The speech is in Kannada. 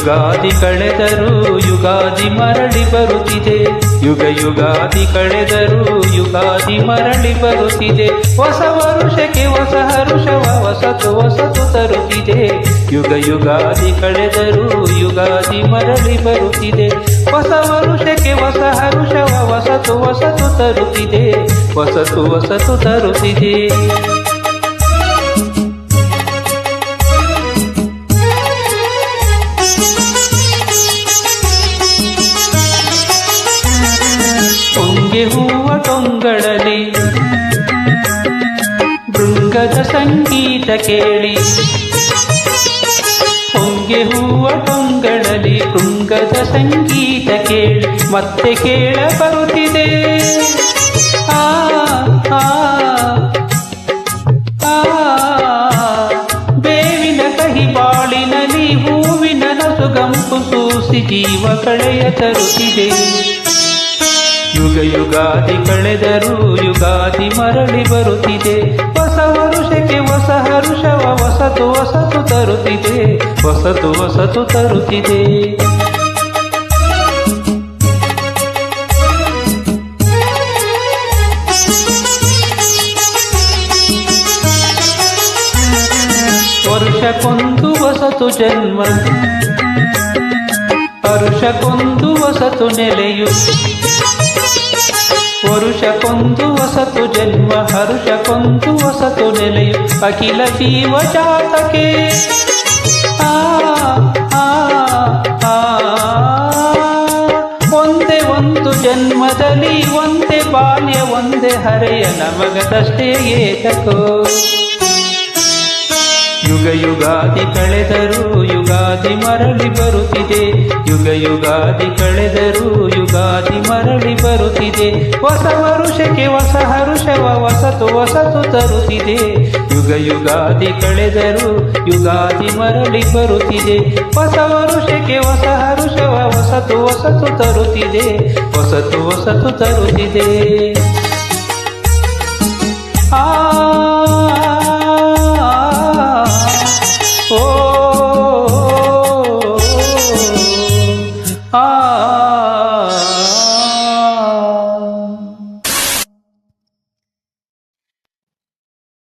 ಯುಗಾದಿ ಕಳೆದರೂ ಯುಗಾದಿ ಮರಳಿ ಬರುತ್ತಿದೆ. ಯುಗ ಯುಗಾದಿ ಕಳೆದರೂ ಯುಗಾದಿ ಮರಳಿ ಬರುತ್ತಿದೆ. ಹೊಸ ವರುಷಕ್ಕೆ ಹೊಸ ಹರುಷವ ಹೊಸತು ಹೊಸತು ತರುತ್ತಿದೆ. ಯುಗ ಯುಗಾದಿ ಕಳೆದರೂ ಯುಗಾದಿ ಮರಳಿ ಬರುತ್ತಿದೆ. ಹೊಸ ವರುಷಕ್ಕೆ ಹೊಸ ಹರುಷವ ಹೊಸತು ಹೊಸತು ತರುತ್ತಿದೆ. ಹೊಸತು ಹೊಸತು ತರುತ್ತಿದೆ. ಹೊಂಗೆ ಹೂವ ಟೊಂಗಳಲಿ ಭೃಂಗದ ಸಂಗೀತ ಕೇಳಿ. ಹೊಂಗೆ ಹೂವ ಟೊಂಗಳಲಿ ಭೃಂಗದ ಸಂಗೀತ ಕೇಳಿ ಮತ್ತೆ ಕೇಳ ಬರುತ್ತಿದೆ. ಆ ಆ ಆ ಬೇವಿನ ಕಹಿ ಬಾಳಿನಲ್ಲಿ ಹೂವಿನ ನಸುಗಂಪು ಸೂಸಿ ಜೀವ ಕಳೆಯ ತರುತ್ತಿದೆ. ಯುಗ ಯುಗಾದಿ ಕಳೆದರೂ ಯುಗಾದಿ ಮರಳಿ ಬರುತ್ತಿದೆ. ಹೊಸ ವರುಷಕ್ಕೆ ಹೊಸ ಹರುಷವ ಹೊಸತು ಹೊಸತು ತರುತ್ತಿದೆ. ಹೊಸತು ಹೊಸತು ತರುತ್ತಿದೆ. ವರುಷಕ್ಕೊಂದು ಹೊಸತು ಜನ್ಮ, ಹರುಷಕ್ಕೊಂದು ಹೊಸತು ನೆಲೆಯು. ವರುಷಕ್ಕೊಂದು ಹೊಸತು ಜನ್ಮ, ಹರುಷಕ್ಕೊಂದು ಹೊಸತು ನೆಲೆಯು. ಅಖಿಲ ಜೀವ ಜಾತಕೆ ಆ ಆ ಆ ಒಂದೇ ಒಂದು ಜನ್ಮದಲ್ಲಿ ಒಂದೇ ಬಾಲ್ಯ ಒಂದೇ ಹರೆಯ ನಮಗದಷ್ಟೇ ಏತಕೋ. ಯುಗ ಯುಗಾದಿ ಕಳೆದರೂ ಯುಗಾದಿ ಮರಳಿ ಬರುತ್ತಿದೆ. ಯುಗ ಯುಗಾದಿ ಕಳೆದರೂ ಯುಗಾದಿ ಮರಳಿ ಬರುತ್ತಿದೆ. ಹೊಸ ವರುಷಕ್ಕೆ ಹೊಸ ಹರುಷವ ಹೊಸತು ಹೊಸತು ತರುತ್ತಿದೆ. ಯುಗ ಯುಗಾದಿ ಕಳೆದರೂ ಯುಗಾದಿ ಮರಳಿ ಬರುತ್ತಿದೆ. ಹೊಸ ವರುಷಕ್ಕೆ ಹೊಸ ಹರುಷವ ಹೊಸತು ಹೊಸತು ತರುತ್ತಿದೆ. ಹೊಸತು ಹೊಸತು ತರುತ್ತಿದೆ.